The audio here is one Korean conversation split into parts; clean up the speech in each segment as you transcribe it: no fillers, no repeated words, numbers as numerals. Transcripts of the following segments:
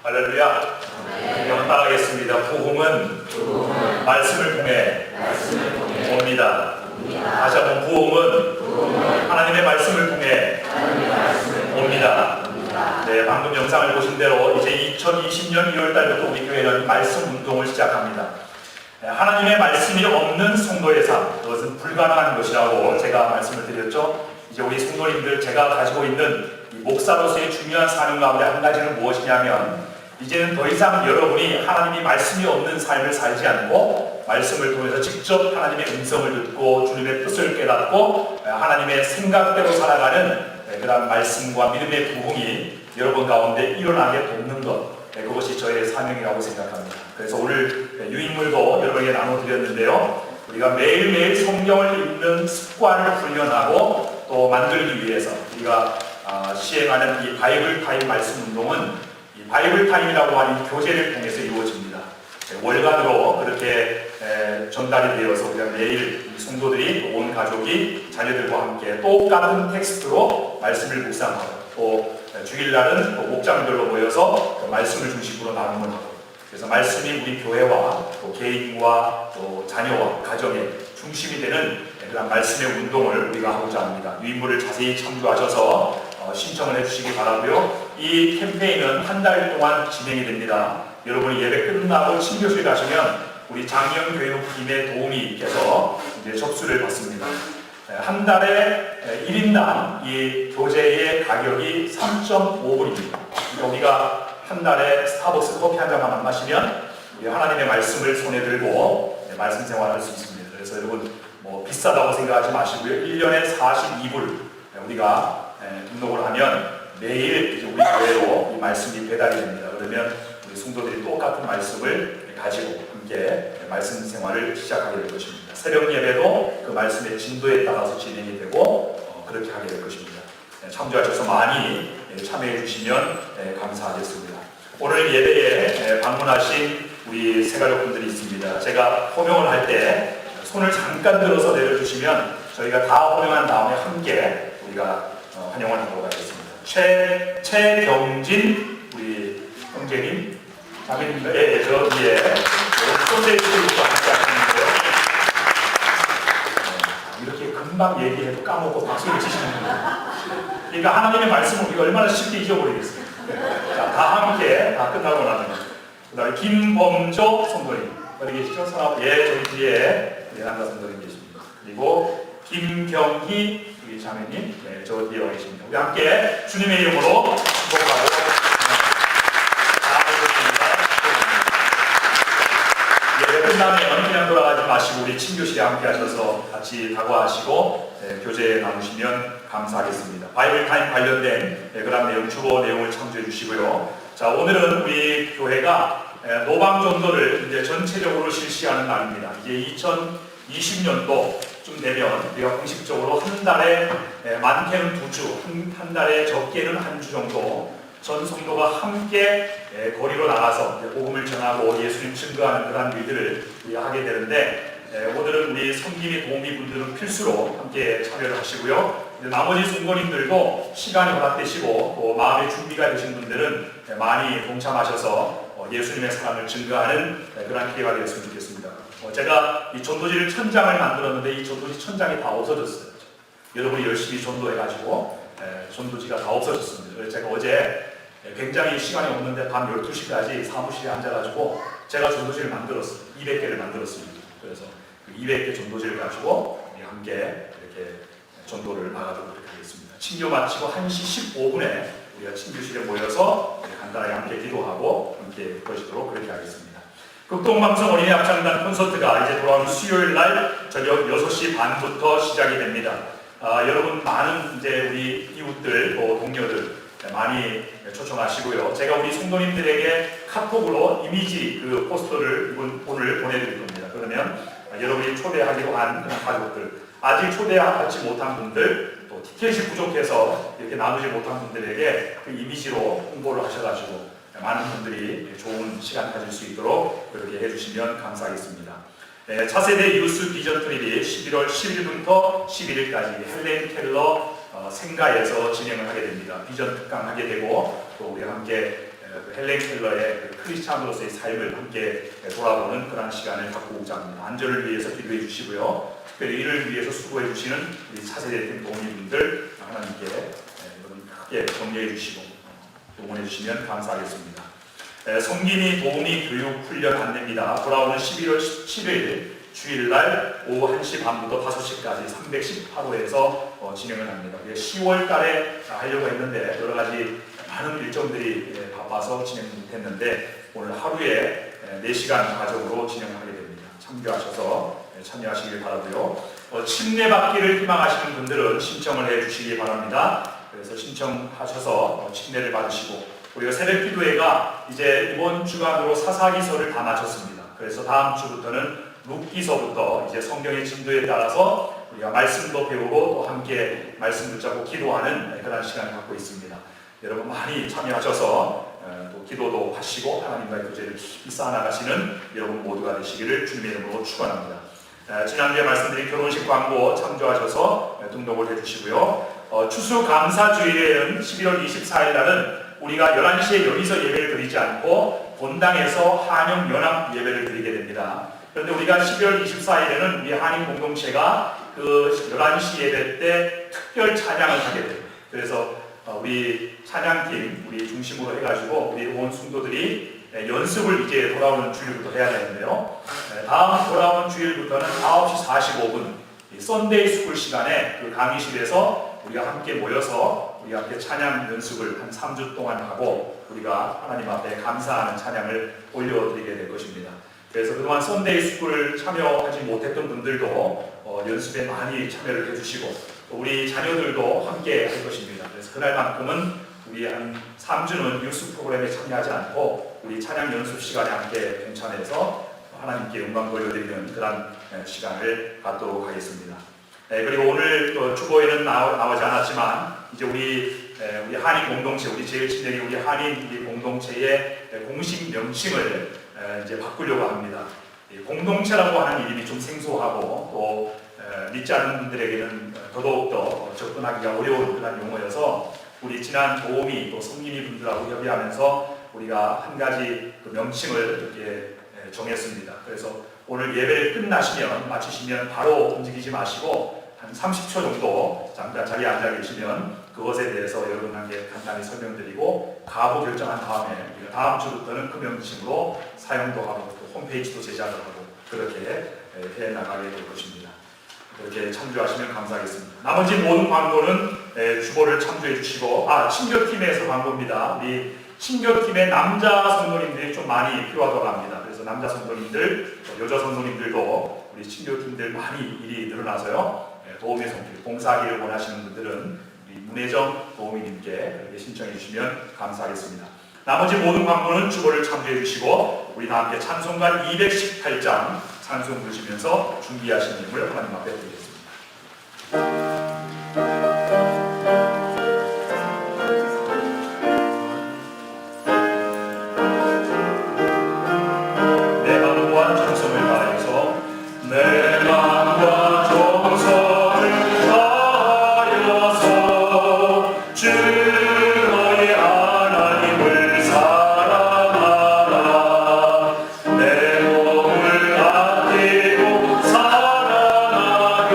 할렐루야. 영원 따라하겠습니다. 부흥은 말씀을 통해 옵니다. 다시 한번 부흥은 하나님의 말씀을 통해 옵니다. 네, 방금 영상을 보신 대로 이제 2020년 2월달부터 우리 교회는 말씀 운동을 시작합니다. 하나님의 말씀이 없는 성도의 삶, 그것은 불가능한 것이라고 제가 말씀을 드렸죠. 이제 우리 성도님들, 제가 가지고 있는 이 목사로서의 중요한 사명 가운데 한 가지는 무엇이냐면, 이제는 더 이상 여러분이 하나님이 말씀이 없는 삶을 살지 않고 말씀을 통해서 직접 하나님의 음성을 듣고 주님의 뜻을 깨닫고 하나님의 생각대로 살아가는 그런 말씀과 믿음의 부흥이 여러분 가운데 일어나게 돕는 것, 그것이 저의 사명이라고 생각합니다. 그래서 오늘 유인물도 여러분에게 나눠드렸는데요, 우리가 매일매일 성경을 읽는 습관을 훈련하고 또 만들기 위해서 우리가 시행하는 이 바이블 타임 말씀 운동은 이 바이블 타임이라고 하는 교재를 통해서 이루어집니다. 월간으로 그렇게 전달이 되어서 우리가 매일 성도들이, 온 가족이 자녀들과 함께 똑같은 텍스트로 말씀을 묵상하고, 또 주일날은 또 목장별로 모여서 그 말씀을 중심으로 나눔을 하고, 그래서 말씀이 우리 교회와 또 개인과 또 자녀와 가정의 중심이 되는 그런 말씀의 운동을 우리가 하고자 합니다. 유인물을 자세히 참조하셔서 신청을 해주시기 바라고요. 이 캠페인은 한 달 동안 진행이 됩니다. 여러분이 예배 끝나고 친교실 가시면 우리 장영 교육팀의 도우미께서 이제 접수를 받습니다. 한 달에 1인당 이 교재의 가격이 3.5불입니다. 그러니까 우리가 한 달에 스타벅스 커피 한 잔만 안 마시면 우리 하나님의 말씀을 손에 들고 말씀 생활할 수 있습니다. 그래서 여러분 비싸다고 생각하지 마시고요. 1년에 42불 우리가 등록을 하면 매일 이제 우리 교회로 이 말씀이 배달이 됩니다. 그러면 우리 성도들이 똑같은 말씀을 가지고 함께 말씀 생활을 시작하게 될 것입니다. 새벽 예배도 그 말씀의 진도에 따라서 진행이 되고 그렇게 하게 될 것입니다. 참조하셔서 많이 참여해 주시면 감사하겠습니다. 오늘 예배에 방문하신 우리 새가족분들이 있습니다. 제가 호명을 할 때 손을 잠깐 들어서 내려주시면 저희가 다 호명한 다음에 함께 우리가 환영을 하도록 하겠습니다. 최경진 우리 형제님, 자매님들, 저 위에 손대주시고 함께 하시는데요. 이렇게 금방 얘기해도 까먹고 박수를 치시는 거예요. 그러니까 하나님의 말씀을 우리가 얼마나 쉽게 잊어버리겠습니까? 자, 다 함께 다 끝나고 나면 그 다음에 김범조 성도님 어디 계시죠? 저희 뒤에 남자 성도님 계십니다. 그리고 김경희 우리 자매님, 저 뒤에 와 계십니다. 우리 함께 주님의 이름으로 축복하고 나아가겠습니다. 예배 끝나면 그냥 돌아가지 마시고 우리 친교실에 함께 하셔서 같이 다과하시고 교제 나누시면 감사하겠습니다. 바이블 타임 관련된 그런 내용, 주보 내용을 참조해 주시고요. 자, 오늘은 우리 교회가 노방 전도를 이제 전체적으로 실시하는 날입니다. 이제 2020년도쯤 되면 우리가 공식적으로 한 달에 많게는 2주, 한 달에 적게는 한 주 정도 전 성도가 함께 거리로 나가서 복음을 전하고 예수님 증거하는 그런 일들을 우리가 하게 되는데, 오늘은 우리 섬김이 도우미분들은 필수로 함께 참여를 하시고요. 나머지 성도님들도 시간이 허락되시고 또 마음의 준비가 되신 분들은 많이 동참하셔서 예수님의 사랑을 증거하는 그런 기회가 되었으면 좋겠습니다. 제가 이 전도지를 천장을 만들었는데 이 전도지 천장이 다 없어졌어요. 여러분이 열심히 전도해가지고 전도지가 다 없어졌습니다. 그래서 제가 어제 굉장히 시간이 없는데 밤 12시까지 사무실에 앉아가지고 제가 전도지를 만들었어요. 200개를 만들었습니다. 그래서 그 200개 전도지를 가지고 우리 함께 이렇게 전도를 나가도록 하겠습니다. 친교 마치고 1시 15분에 우리가 친교실에 모여서 간단하게 함께 기도하고 함께 보시도록 그렇게 하겠습니다. 극동방송 어린이 합창단 콘서트가 이제 돌아오는 수요일 날 저녁 6시 반부터 시작이 됩니다. 여러분 많은 이제 우리 이웃들 또 동료들 많이 초청하시고요. 제가 우리 성도님들에게 카톡으로 이미지 그 포스터를 오늘 보내드릴 겁니다. 그러면 여러분이 초대하기로 한 가족들, 아직 초대하지 못한 분들, 또 티켓이 부족해서 이렇게 나누지 못한 분들에게 그 이미지로 홍보를 하셔가지고 많은 분들이 좋은 시간 가질 수 있도록 그렇게 해주시면 감사하겠습니다. 차세대 유스 비전 트립이 11월 10일부터 11일까지 헬렌 켈러 생가에서 진행을 하게 됩니다. 비전 특강 하게 되고 또 우리 함께 헬렌 켈러의 크리스찬으로서의 삶을 함께 돌아보는 그런 시간을 갖고자 합니다. 안전을 위해서 기도해 주시고요. 특별히 이를 위해서 수고해 주시는 우리 차세대 동료분들 하나님께 여러분 크게 격려해 주시고 응원해 주시면 감사하겠습니다. 성김이 도우미 교육 훈련 안내입니다. 돌아오는 11월 17일 주일날 오후 1시 반부터 5시까지 318호에서 진행을 합니다. 10월 달에 하려고 했는데 여러 가지 많은 일정들이 바빠서 진행 못했는데 오늘 하루에 4시간 과정으로 진행하게 됩니다. 참여하셔서 참여하시길 바라고요. 침례받기를 희망하시는 분들은 신청을 해주시기 바랍니다. 그래서 신청하셔서 침례를 받으시고 우리가 새벽기도회가 이제 이번 주간으로 사사기서를 다 마쳤습니다. 그래서 다음 주부터는 룻기서부터 이제 성경의 진도에 따라서 우리가 말씀도 배우고 또 함께 말씀 붙잡고 기도하는 그런 시간을 갖고 있습니다. 여러분 많이 참여하셔서 또 기도도 하시고 하나님과의 교제를 깊이 쌓아나가시는 여러분 모두가 되시기를 주님의 이름으로 축원합니다. 지난주에 말씀드린 결혼식 광고 참조하셔서 등록을 해주시고요. 추수감사주일에는 11월 24일 날은 우리가 11시에 여기서 예배를 드리지 않고 본당에서 한영연합 예배를 드리게 됩니다. 그런데 우리가 12월 24일에는 우리 한인 공동체가 그 11시 예배 때 특별 찬양을 하게 돼요. 그래서 우리 찬양팀 우리 중심으로 해가지고 우리 온 성도들이 연습을 이제 돌아오는 주일부터 해야 되는데요. 다음 돌아오는 주일부터는 9시 45분 썬데이 스쿨 시간에 그 강의실에서 우리가 함께 모여서 우리 함께 찬양 연습을 한 3주 동안 하고 우리가 하나님 앞에 감사하는 찬양을 올려드리게 될 것입니다. 그래서 그동안 썬데이 스쿨을 참여하지 못했던 분들도 연습에 많이 참여를 해주시고 우리 자녀들도 함께 할 것입니다. 그래서 그날만큼은 우리 한 3주는 뉴스 프로그램에 참여하지 않고 우리 찬양 연습 시간에 함께 동참해서 하나님께 영광 돌려드리는 그런 시간을 갖도록 하겠습니다. 그리고 오늘 주보에는 나오지 않았지만 이제 우리 한인 공동체, 우리 제일 친정이 우리 한인 우리 공동체의 공식 명칭을 이제 바꾸려고 합니다. 공동체라고 하는 이름이 좀 생소하고 또 믿지 않는 분들에게는 더더욱더 접근하기가 어려운 그런 용어여서 우리 지난 도우미 또 성김이 분들하고 협의하면서 우리가 한 가지 그 명칭을 이렇게 정했습니다. 그래서 오늘 예배를 끝나시면 마치시면 바로 움직이지 마시고 한 30초 정도 잠깐 자리에 앉아 계시면 그것에 대해서 여러분에게 간단히 설명드리고 가부 결정한 다음에 우리가 다음 주부터는 그 명칭으로 사용도 하고 또 홈페이지도 제작을 하고 그렇게 해 나가게 될 것입니다. 그렇게 참조하시면 감사하겠습니다. 나머지 모든 광고는 주보를 참조해 주시고 친교팀에서 광고입니다. 우리 친교팀의 남자 성도님들이 좀 많이 필요하다고 합니다. 그래서 남자 성도님들, 여자 성도님들도 우리 친교팀들 많이 일이 늘어나서요. 도우미 손길, 봉사하기를 원하시는 분들은 우리 문혜정 도우미님께 그렇게 신청해 주시면 감사하겠습니다. 나머지 모든 광고는 주보를 참조해 주시고 우리 다 함께 찬송가 218장 찬송 부르시면서 준비하신 예물 하나님 앞에 드리겠습니다. 내 마음과 정성을 다해서 내 마음과 정성을 다하여서 주 너의 하나님을 사랑하라. 내 몸을 아끼고 사랑하그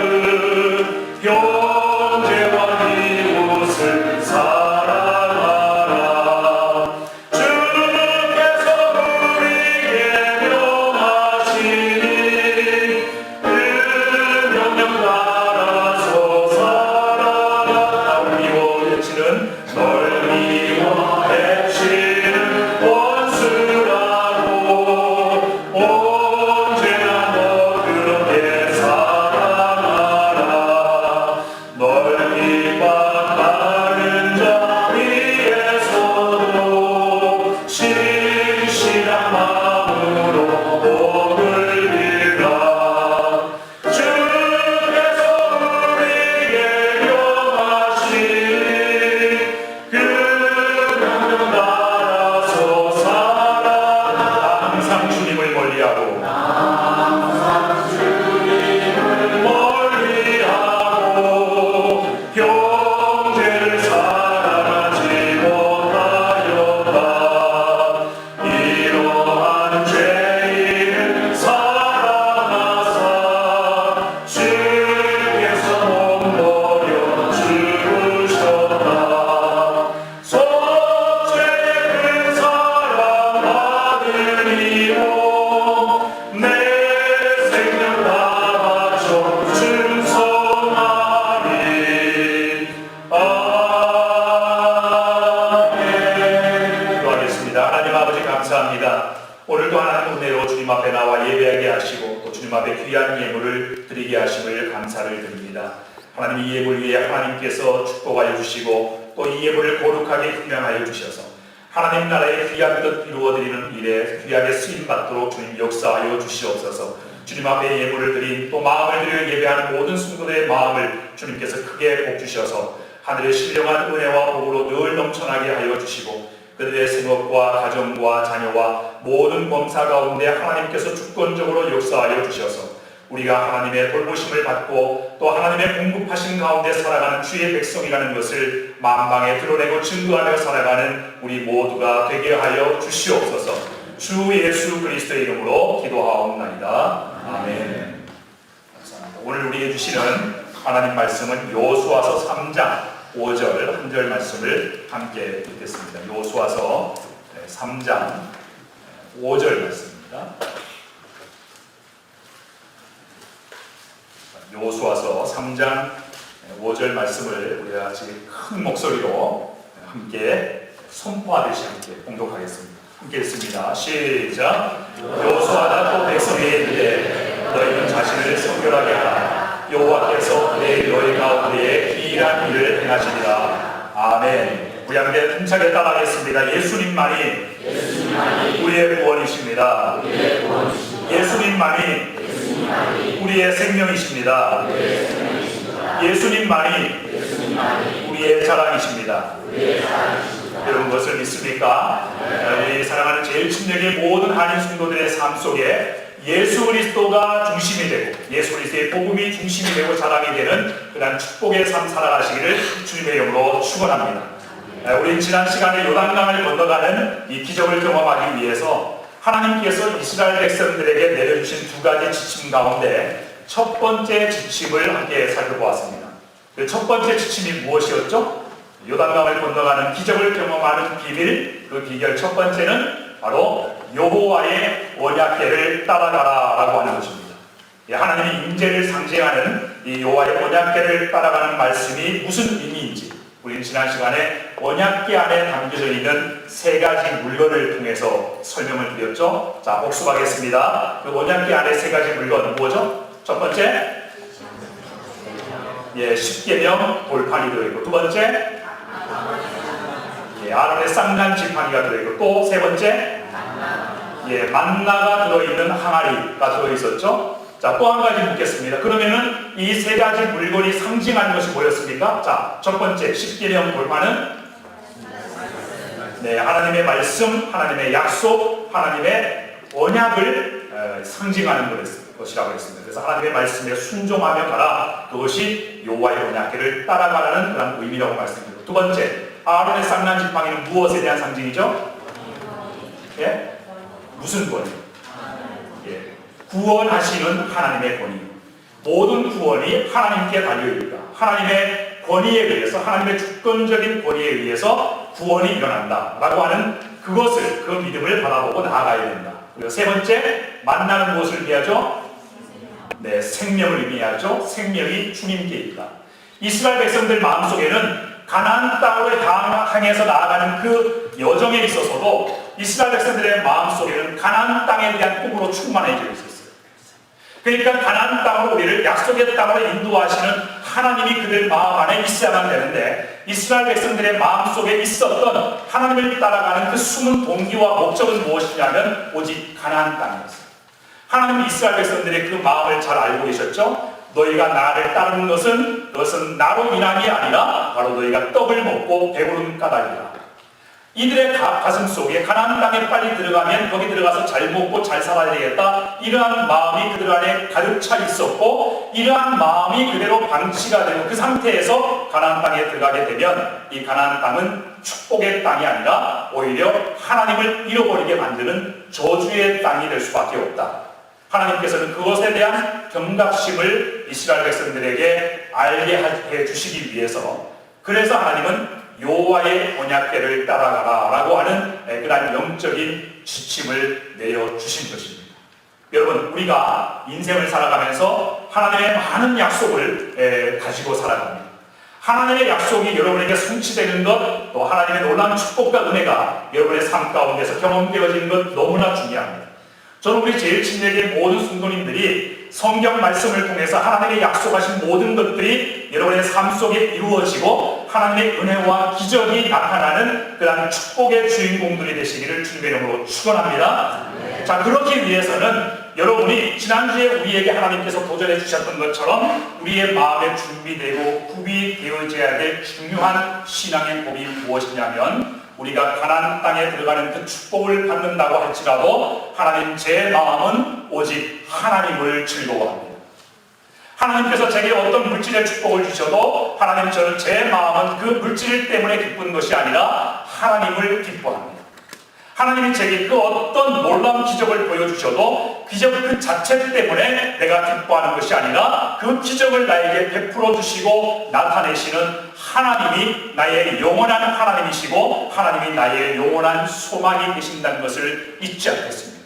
기도하겠습니다. 하나님 아버지 감사합니다. 오늘도 하나님 은혜로 주님 앞에 나와 예배하게 하시고 또 주님 앞에 귀한 예물을 드리게 하심을 감사를 드립니다. 하나님 이 예물 위에 하나님께서 축복하여 주시고 또 이 예물을 거룩하게 분양하여 주셔서 하나님 나라의 귀한 뜻 이루어드리는 일에 귀하게 쓰임받도록 주님 역사하여 주시옵소서. 주님 앞에 예물을 드린 또 마음을 들여 예배하는 모든 성도들의 마음을 주님께서 크게 복주셔서 하늘의 신령한 은혜와 복으로 늘 넘쳐나게 하여 주시고 그들의 생업과 가정과 자녀와 모든 범사 가운데 하나님께서 주권적으로 역사하여 주셔서 우리가 하나님의 돌보심을 받고 또 하나님의 공급하신 가운데 살아가는 주의 백성이라는 것을 만방에 드러내고 증거하며 살아가는 우리 모두가 되게 하여 주시옵소서. 주 예수 그리스도의 이름으로 기도하옵나이다. 아멘. 감사합니다. 오늘 우리에게 주시는 하나님 말씀은 여호수아서 3장 5절 한 절 말씀을 함께 읽겠습니다. 여호수아서 3장 5절 말씀입니다. 여호수아서 3장 5절 말씀을 우리가 같이 큰 목소리로 함께 선포하듯이 함께 봉독하겠습니다. 함께 읽습니다. 시작. 여호수아가 또 백성에 이르되 너희는 자신을 성결하게 하라. 여호와께서 너희 가운데에 기이한 일을 행하시리라. 아멘. 우리 함께 힘차게 따라하겠습니다. 예수님만이 우리의 구원이십니다. 예수님만이 우리의 생명이십니다. 예수님만이 우리의 자랑이십니다. 여러분 그것을 믿습니까? 우리 사랑하는 제일 친밀의 모든 한인 성도들의 삶 속에 예수 그리스도가 중심이 되고 예수 그리스도의 복음이 중심이 되고 자랑이 되는 그런 축복의 삶 살아가시기를 주님의 이름으로 축원합니다. 우리 지난 시간에 요단강을 건너가는 이 기적을 경험하기 위해서 하나님께서 이스라엘 백성들에게 내려주신 두 가지 지침 가운데 첫 번째 지침을 함께 살펴보았습니다. 그 첫 번째 지침이 무엇이었죠? 요단강을 건너가는 기적을 경험하는 비밀, 그 비결 첫 번째는 바로 여호와의 언약궤를 따라가라라고 하는 것입니다. 하나님의 임재를 상징하는 이 여호와의 언약궤를 따라가는 말씀이 무슨 의미인지 우리는 지난 시간에 언약궤 안에 담겨져 있는 세 가지 물건을 통해서 설명을 드렸죠. 자, 복습하겠습니다. 그 언약궤 안에 세 가지 물건 뭐죠? 첫 번째, 십계명 돌판이 들어있고, 두 번째, 아론의 쌍난 지팡이가 들어있고, 또 세 번째, 만나가 들어있는 항아리가 들어있었죠. 자, 또 한 가지 묻겠습니다. 그러면은 이 세 가지 물건이 상징하는 것이 뭐였습니까? 자, 첫 번째 십계명 돌판은 하나님의 말씀, 하나님의 약속, 하나님의 언약을 상징하는 것이라고 했습니다. 그래서 하나님의 말씀에 순종하며 가라. 그것이 여호와의 언약궤를 따라가라는 그런 의미라고 말씀드렸고, 두 번째 아론의 쌍난 지팡이는 무엇에 대한 상징이죠? 무슨 권위? 구원하시는 하나님의 권위. 모든 구원이 하나님께 달려있다. 하나님의 권위에 의해서, 하나님의 주권적인 권위에 의해서 구원이 일어난다 라고 하는 그것을, 그 믿음을 바라보고 나아가야 된다. 그리고 세 번째, 만나는 무엇을 의미하죠? 생명을 의미하죠. 생명이 주님께 있다. 이스라엘 백성들 마음속에는 가나안 땅으로 향해서 나아가는 그 여정에 있어서도 이스라엘 백성들의 마음속에는 가나안 땅에 대한 꿈으로 충만해져 있었어요. 그러니까 가나안 땅으로 우리를 약속의 땅으로 인도하시는 하나님이 그들 마음 안에 있어야만 되는데, 이스라엘 백성들의 마음속에 있었던 하나님을 따라가는 그 숨은 동기와 목적은 무엇이냐면 오직 가나안 땅이었어요. 하나님은 이스라엘 백성들의 그 마음을 잘 알고 계셨죠. 너희가 나를 따르는 것은 그것은 나로 인함이 아니라 바로 너희가 떡을 먹고 배부른 까닭이다. 이들의 가슴 속에 가나안 땅에 빨리 들어가면 거기 들어가서 잘 먹고 잘 살아야 되겠다, 이러한 마음이 그들 안에 가득 차 있었고, 이러한 마음이 그대로 방치가 되고 그 상태에서 가나안 땅에 들어가게 되면 이 가나안 땅은 축복의 땅이 아니라 오히려 하나님을 잃어버리게 만드는 저주의 땅이 될 수밖에 없다. 하나님께서는 그것에 대한 경각심을 이스라엘 백성들에게 알게 해 주시기 위해서, 그래서 하나님은 여호와의 언약궤를 따라가라 라고 하는 그런 영적인 지침을 내려주신 것입니다. 여러분, 우리가 인생을 살아가면서 하나님의 많은 약속을 가지고 살아갑니다. 하나님의 약속이 여러분에게 성취되는 것, 또 하나님의 놀라운 축복과 은혜가 여러분의 삶 가운데서 경험되어지는 것 너무나 중요합니다. 저는 우리 제일 친밀의 모든 성도님들이 성경 말씀을 통해서 하나님의 약속하신 모든 것들이 여러분의 삶 속에 이루어지고 하나님의 은혜와 기적이 나타나는 그런 축복의 주인공들이 되시기를 주님의 이름으로 축원합니다. 자, 그렇기 위해서는 여러분이 지난주에 우리에게 하나님께서 도전해 주셨던 것처럼 우리의 마음에 준비되고 구비되어져야 될 중요한 신앙의 법이 무엇이냐면, 우리가 가나안 땅에 들어가는 그 축복을 받는다고 할지라도 하나님, 제 마음은 오직 하나님을 즐거워합니다. 하나님께서 제게 어떤 물질의 축복을 주셔도 하나님, 저는 제 마음은 그 물질 때문에 기쁜 것이 아니라 하나님을 기뻐합니다. 하나님이 제게 그 어떤 놀라운 기적을 보여주셔도 기적 그 자체 때문에 내가 기뻐하는 것이 아니라 그 기적을 나에게 베풀어 주시고 나타내시는 하나님이 나의 영원한 하나님이시고 하나님이 나의 영원한 소망이 되신다는 것을 잊지 않겠습니다.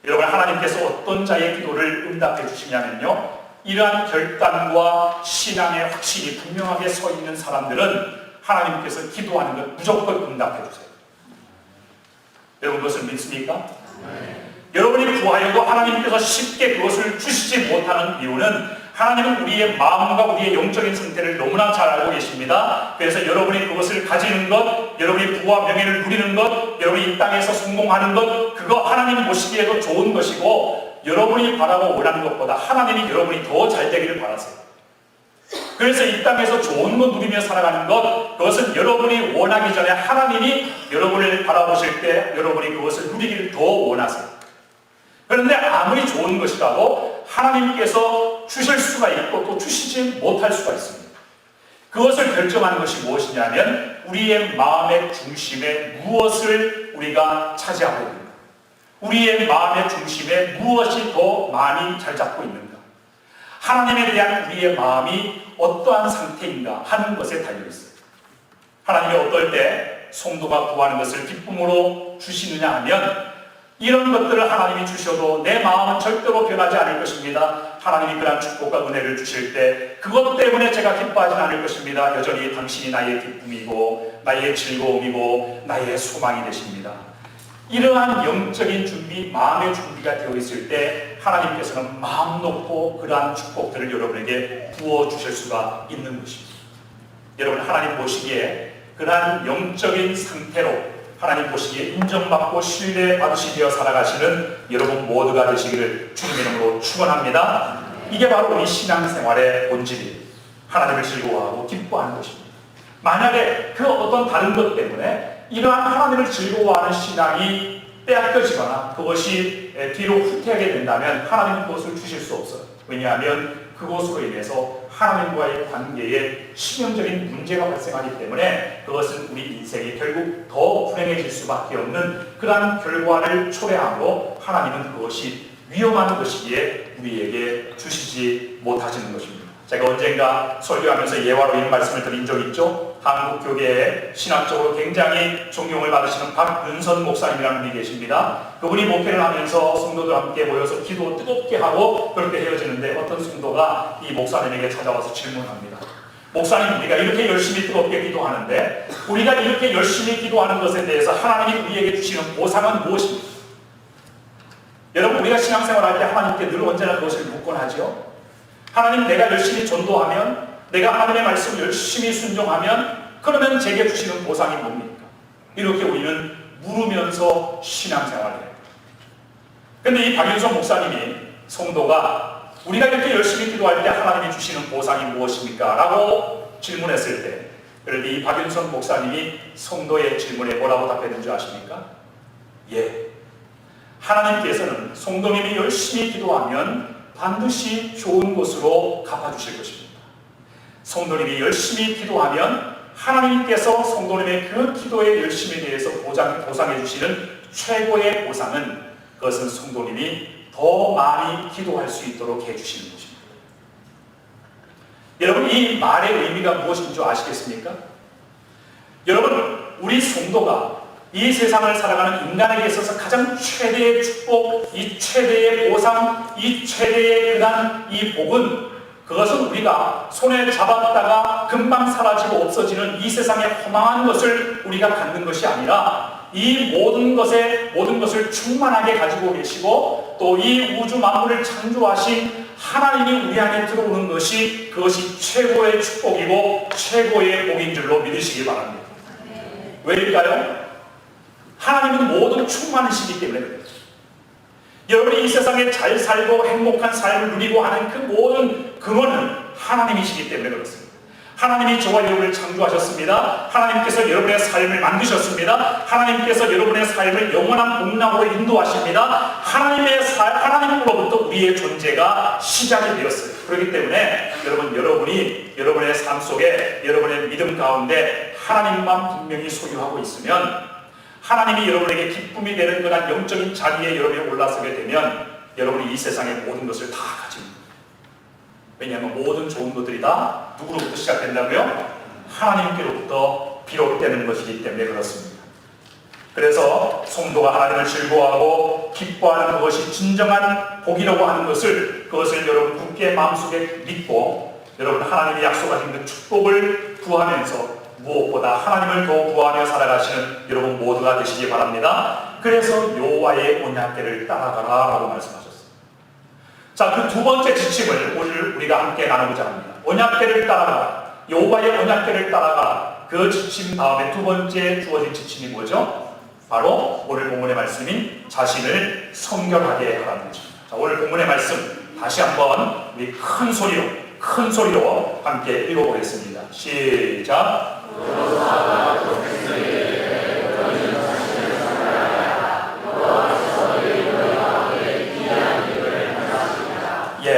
여러분, 하나님께서 어떤 자의 기도를 응답해 주시냐면요, 이러한 결단과 신앙에 확실히 분명하게 서 있는 사람들은 하나님께서 기도하는 것 무조건 응답해 주세요. 여러분, 그것을 믿습니까? 여러분이 구하여도 하나님께서 쉽게 그것을 주시지 못하는 이유는 하나님은 우리의 마음과 우리의 영적인 상태를 너무나 잘 알고 계십니다. 그래서 여러분이 그것을 가지는 것, 여러분이 부와 명예를 누리는 것, 여러분이 이 땅에서 성공하는 것, 그거 하나님 보시기에도 좋은 것이고, 여러분이 바라고 원하는 것보다 하나님이 여러분이 더 잘 되기를 바라세요. 그래서 이 땅에서 좋은 것 누리며 살아가는 것, 그것은 여러분이 원하기 전에 하나님이 여러분을 바라보실 때 여러분이 그것을 누리기를 더 원하세요. 그런데 아무리 좋은 것이라도 하나님께서 주실 수가 있고 또 주시지 못할 수가 있습니다. 그것을 결정하는 것이 무엇이냐면 우리의 마음의 중심에 무엇을 우리가 차지하고 있는가, 우리의 마음의 중심에 무엇이 더 많이 잘 잡고 있는가, 하나님에 대한 우리의 마음이 어떠한 상태인가 하는 것에 달려있어요. 하나님이 어떨 때 성도가 구하는 것을 기쁨으로 주시느냐 하면, 이런 것들을 하나님이 주셔도 내 마음은 절대로 변하지 않을 것입니다. 하나님이 그런 축복과 은혜를 주실 때 그것 때문에 제가 기뻐하지 않을 것입니다. 여전히 당신이 나의 기쁨이고 나의 즐거움이고 나의 소망이 되십니다. 이러한 영적인 준비, 마음의 준비가 되어 있을 때 하나님께서는 마음 놓고 그러한 축복들을 여러분에게 부어주실 수가 있는 것입니다. 여러분, 하나님 보시기에 그러한 영적인 상태로 하나님 보시기에 인정받고 신뢰받으시며 살아가시는 여러분 모두가 되시기를 주님의 이름으로 축원합니다. 이게 바로 우리 신앙생활의 본질이에요. 하나님을 즐거워하고 기뻐하는 것입니다. 만약에 그 어떤 다른 것 때문에 이러한 하나님을 즐거워하는 신앙이 빼앗겨지거나 그것이 뒤로 후퇴하게 된다면 하나님은 그것을 주실 수 없어요. 왜냐하면 그것으로 인해서 하나님과의 관계에 치명적인 문제가 발생하기 때문에 그것은 우리 인생이 결국 더 불행해질 수밖에 없는 그러한 결과를 초래하므로 하나님은 그것이 위험한 것이기에 우리에게 주시지 못하시는 것입니다. 제가 언젠가 설교하면서 예화로 이런 말씀을 드린 적이 있죠. 한국 교계에 신학적으로 굉장히 존경을 받으시는 박윤선 목사님이라는 분이 계십니다. 그분이 목회를 하면서 성도들 함께 모여서 기도 뜨겁게 하고 그렇게 헤어지는데 어떤 성도가 이 목사님에게 찾아와서 질문합니다. 목사님, 우리가 이렇게 열심히 뜨겁게 기도하는데 우리가 이렇게 열심히 기도하는 것에 대해서 하나님이 우리에게 주시는 보상은 무엇입니까? 여러분, 우리가 신앙생활할 때 하나님께 늘 언제나 그것을 묻곤 하죠. 하나님, 내가 열심히 전도하면, 내가 하나님의 말씀을 열심히 순종하면 그러면 제게 주시는 보상이 뭡니까? 이렇게 우리는 물으면서 신앙생활을 해요. 그런데 이 박윤성 목사님이 성도가 우리가 이렇게 열심히 기도할 때 하나님이 주시는 보상이 무엇입니까? 라고 질문했을 때, 그런데 이 박윤성 목사님이 성도의 질문에 뭐라고 답했는 줄 아십니까? 예, 하나님께서는 성도님이 열심히 기도하면 반드시 좋은 것으로 갚아주실 것입니다. 성도님이 열심히 기도하면 하나님께서 성도님의 그 기도의 열심에 대해서 보상해 주시는 최고의 보상은 그것은 성도님이 더 많이 기도할 수 있도록 해주시는 것입니다. 여러분, 이 말의 의미가 무엇인 줄 아시겠습니까? 여러분, 우리 성도가 이 세상을 살아가는 인간에게 있어서 가장 최대의 축복, 이 최대의 보상, 이 최대의 그런 이 복은 그것은 우리가 손에 잡았다가 금방 사라지고 없어지는 이 세상의 허망한 것을 우리가 갖는 것이 아니라 이 모든 것을 충만하게 가지고 계시고 또 이 우주 만물을 창조하신 하나님이 우리 안에 들어오는 것이 그것이 최고의 축복이고 최고의 복인 줄로 믿으시기 바랍니다. 왜일까요? 하나님은 모든 충만이시기 때문에 그래요. 여러분이 이 세상에 잘 살고 행복한 삶을 누리고 하는 그 모든 근원은 하나님이시기 때문에 그렇습니다. 하나님이 저와 여러분을 창조하셨습니다. 하나님께서 여러분의 삶을 만드셨습니다. 하나님께서 여러분의 삶을 영원한 복락으로 인도하십니다. 하나님으로부터 우리의 존재가 시작이 되었어요. 그렇기 때문에 여러분이 여러분의 삶 속에 여러분의 믿음 가운데 하나님만 분명히 소유하고 있으면 하나님이 여러분에게 기쁨이 되는 그런 영적인 자리에 여러분이 올라서게 되면 여러분이 이 세상의 모든 것을 다 가지고 있습니다. 왜냐하면 모든 좋은 것들이 다 누구로부터 시작된다고요? 하나님께로부터 비롯되는 것이기 때문에 그렇습니다. 그래서 성도가 하나님을 즐거워하고 기뻐하는 그것이 진정한 복이라고 하는 그것을 여러분 굳게 마음속에 믿고 여러분 하나님이 약속하신 그 축복을 구하면서 무엇보다 하나님을 더 구하며 살아가시는 여러분 모두가 되시기 바랍니다. 그래서 여호와의 언약궤를 따라가라 라고 말씀하셨습니다. 자, 그 두 번째 지침을 오늘 우리가 함께 나누고자 합니다. 언약궤를 따라가라. 여호와의 언약궤를 따라가라. 그 지침 다음에 두 번째 주어진 지침이 뭐죠? 바로 오늘 본문의 말씀인 자신을 성결하게 하라는 것입니다. 자, 오늘 본문의 말씀 다시 한번 우리 큰 소리로 함께 읽어보겠습니다. 시작.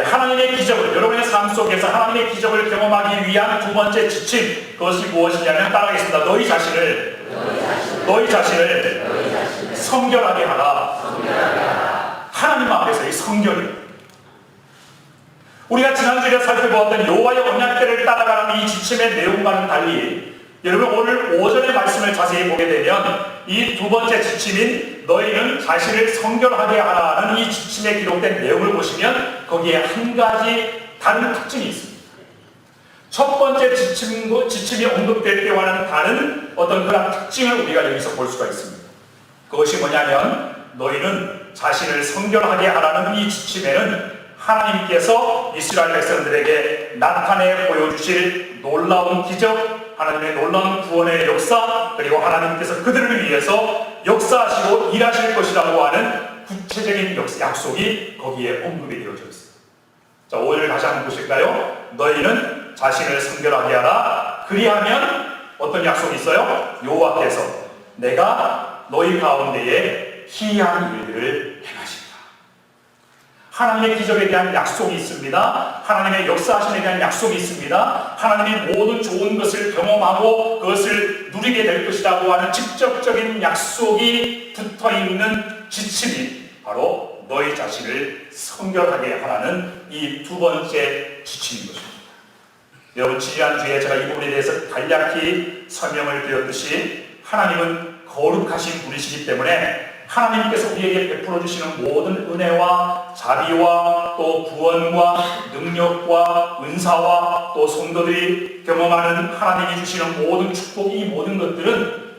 하나님의 기적을 여러분의 삶 속에서 하나님의 기적을 경험하기 위한 두 번째 지침 그것이 무엇이냐면 따라하겠습니다. 너희 자신을 성결하게 하라. 하나님 앞에서의 성결이 우리가 지난주에 살펴보았던 여호와의 언약궤를 따라가는 이 지침의 내용과는 달리 여러분 오늘 오전의 말씀을 자세히 보게 되면 이 두 번째 지침인 너희는 자신을 성결하게 하라는 이 지침에 기록된 내용을 보시면 거기에 한 가지 다른 특징이 있습니다. 첫 번째 지침이 언급될 때와는 다른 어떤 그런 특징을 우리가 여기서 볼 수가 있습니다. 그것이 뭐냐면 너희는 자신을 성결하게 하라는 이 지침에는 하나님께서 이스라엘 백성들에게 나타내 보여주실 놀라운 기적, 하나님의 놀라운 구원의 역사, 그리고 하나님께서 그들을 위해서 역사하시고 일하실 것이라고 하는 구체적인 약속이 거기에 언급이 되어져 있습니다. 자, 오늘 다시 한번 보실까요? 너희는 자신을 성결하게 하라. 그리하면 어떤 약속이 있어요? 여호와께서 내가 너희 가운데에 희한 일들을 행하신다. 하나님의 기적에 대한 약속이 있습니다. 하나님의 역사하심에 대한 약속이 있습니다. 하나님의 모든 좋은 것을 경험하고 그것을 누리게 될 것이라고 하는 직접적인 약속이 붙어있는 지침이 바로 너희 자신을 성결하게 하라는 이 두 번째 지침인 것입니다. 여러분 지난주에 제가 이 부분에 대해서 간략히 설명을 드렸듯이 하나님은 거룩하신 분이시기 때문에 하나님께서 우리에게 베풀어 주시는 모든 은혜와 자비와 또 구원과 능력과 은사와 또 성도들이 경험하는 하나님이 주시는 모든 축복, 이 모든 것들은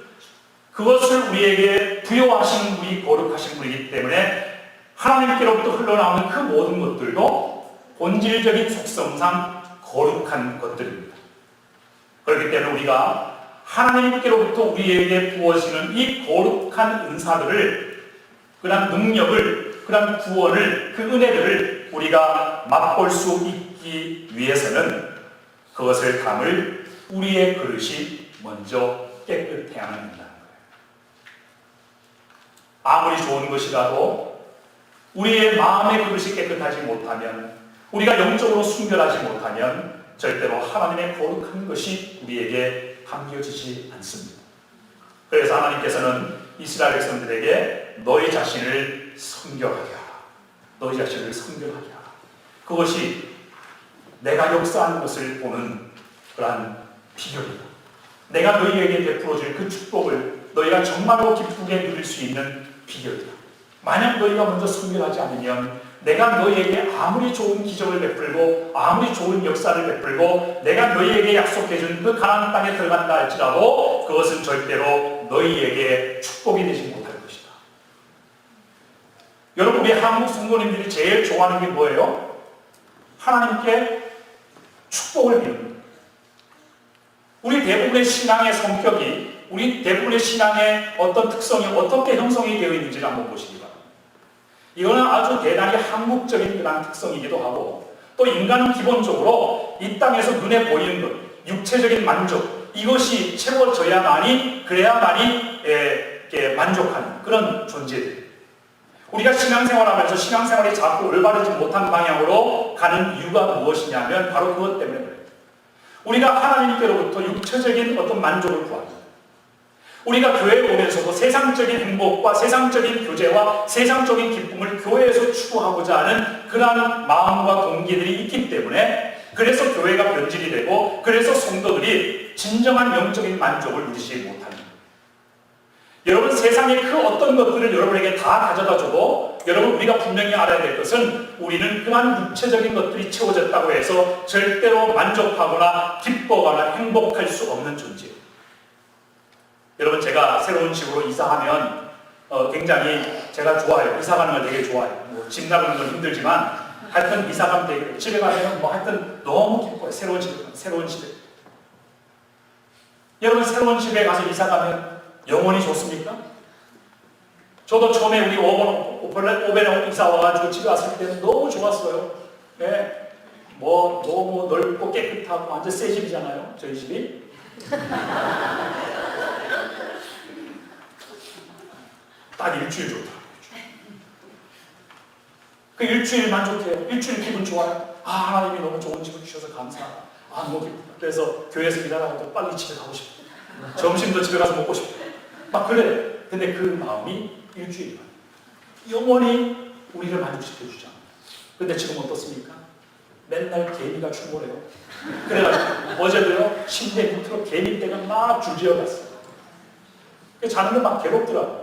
그것을 우리에게 부여하시는 분이 거룩하신 분이기 때문에 하나님께로부터 흘러나오는 그 모든 것들도 본질적인 속성상 거룩한 것들입니다. 그렇기 때문에 우리가 하나님께로부터 우리에게 부어지는 이 거룩한 은사들을, 그런 능력을, 그런 구원을, 그 은혜들을 우리가 맛볼 수 있기 위해서는 그것을 담을 우리의 그릇이 먼저 깨끗해야만 한다는 거예요. 아무리 좋은 것이라도 우리의 마음의 그릇이 깨끗하지 못하면, 우리가 영적으로 순결하지 못하면 절대로 하나님의 거룩한 것이 우리에게 담겨지지 않습니다. 그래서 하나님께서는 이스라엘 백성들에게 너희 자신을 성결하게 하라. 너희 자신을 성결하게 하라. 그것이 내가 역사하는 것을 보는 그러한 비결이다. 내가 너희에게 베풀어줄 그 축복을 너희가 정말로 기쁘게 누릴 수 있는 비결이다. 만약 너희가 먼저 성결하지 않으면 내가 너희에게 아무리 좋은 기적을 베풀고 아무리 좋은 역사를 베풀고 내가 너희에게 약속해준 그 가나안 땅에 들어간다 할지라도 그것은 절대로 너희에게 축복이 되지 못할 것이다. 여러분, 우리 한국 성도님들이 제일 좋아하는 게 뭐예요? 하나님께 축복을 비는 거예요. 우리 대부분의 신앙의 성격이, 우리 대부분의 신앙의 어떤 특성이 어떻게 형성이 되어 있는지를 한번 보시기 바랍니다. 이거는 아주 대단히 한국적인 그런 특성이기도 하고, 또 인간은 기본적으로 이 땅에서 눈에 보이는 것, 육체적인 만족, 이것이 채워져야만이, 그래야만이 만족하는 그런 존재들. 우리가 신앙생활하면서 신앙생활이 자꾸 올바르지 못한 방향으로 가는 이유가 무엇이냐면 바로 그것 때문에 그래요. 우리가 하나님께로부터 육체적인 어떤 만족을 구합니다. 우리가 교회에 오면서도 세상적인 행복과 세상적인 교제와 세상적인 기쁨을 교회에서 추구하고자 하는 그러한 마음과 동기들이 있기 때문에, 그래서 교회가 변질이 되고, 그래서 성도들이 진정한 영적인 만족을 누리지 못합니다. 여러분, 세상의 그 어떤 것들을 여러분에게 다 가져다 줘도 여러분, 우리가 분명히 알아야 될 것은 우리는 그러한 육체적인 것들이 채워졌다고 해서 절대로 만족하거나 기뻐하거나 행복할 수 없는 존재예요. 여러분, 제가 새로운 집으로 이사하면 굉장히 제가 좋아요. 이사 가는 걸 되게 좋아해요. 집 나가는 건 힘들지만 하여튼 이사 가면 되게, 집에 가면 하여튼 너무 기뻐요. 새로운 집에. 여러분, 새로운 집에 가서 이사 가면 영원히 좋습니까? 저도 처음에 우리 오벤에 이사 와가지고 집에 왔을 때는 너무 좋았어요. 네. 너무 넓고 깨끗하고 완전 새 집이잖아요. 저희 집이. 딱 일주일 좋더라고요. 그 일주일 만족해요. 일주일 기분 좋아요. 하나님이 너무 좋은 집을 주셔서 감사하다. 너무 기쁘다. 그래서 교회에서 일하다가도 빨리 집에 가고 싶어. 점심도 집에 가서 먹고 싶어. 막 그래요. 근데 그 마음이 일주일이야. 영원히 우리를 만족시켜주지 않아요. 근데 지금 어떻습니까? 맨날 개미가 출몰해요. 그래가지고 어제도요, 침대 밑으로 개미떼가 막 줄지어갔어요. 자는데 막 괴롭더라고요.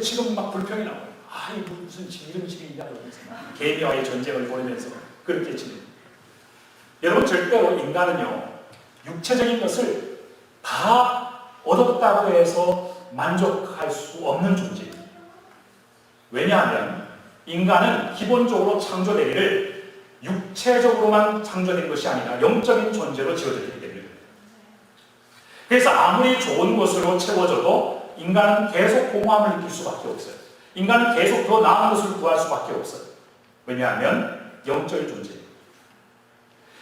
지금 막 불평이 나와요. 무슨 집, 이런 집이 있냐, 그러면서 개미와의 전쟁을 벌이면서 그렇게 지내요. 여러분, 절대로 인간은요, 육체적인 것을 다 얻었다고 해서 만족할 수 없는 존재예요. 왜냐하면 인간은 기본적으로 창조되기를 육체적으로만 창조된 것이 아니라 영적인 존재로 지어졌기 때문에, 그래서 아무리 좋은 것으로 채워져도 인간은 계속 공허함을 느낄 수밖에 없어요. 인간은 계속 더 나은 것을 구할 수밖에 없어요. 왜냐하면 영적인 존재예요.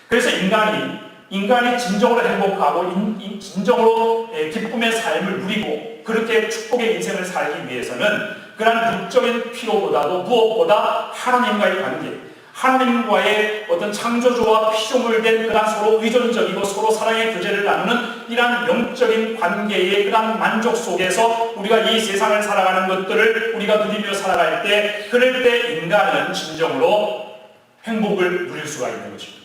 그래서 인간이 진정으로 행복하고 진정으로 기쁨의 삶을 누리고 그렇게 축복의 인생을 살기 위해서는 그런 육적인 필요보다도 무엇보다 하나님과의 관계, 하나님과의 어떤 창조주와 피조물된 그런 서로 의존적이고 서로 사랑의 교제를 나누는 이러한 영적인 관계의 그런 만족 속에서 우리가 이 세상을 살아가는 것들을 우리가 누리며 살아갈 때, 그럴 때 인간은 진정으로 행복을 누릴 수가 있는 것입니다.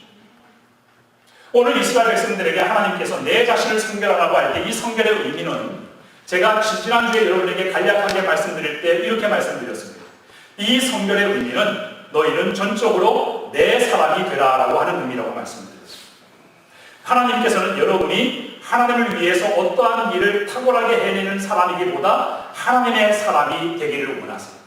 오늘 이스라엘 백성들에게 하나님께서 내 자신을 성결하라고 할 때 이 성결의 의미는, 제가 지난주에 여러분에게 간략하게 말씀드릴 때 이렇게 말씀드렸습니다. 이 성결의 의미는 너희는 전적으로 내 사람이 되라라고 하는 의미라고 말씀드렸습니다. 하나님께서는 여러분이 하나님을 위해서 어떠한 일을 탁월하게 해내는 사람이기보다 하나님의 사람이 되기를 원하세요.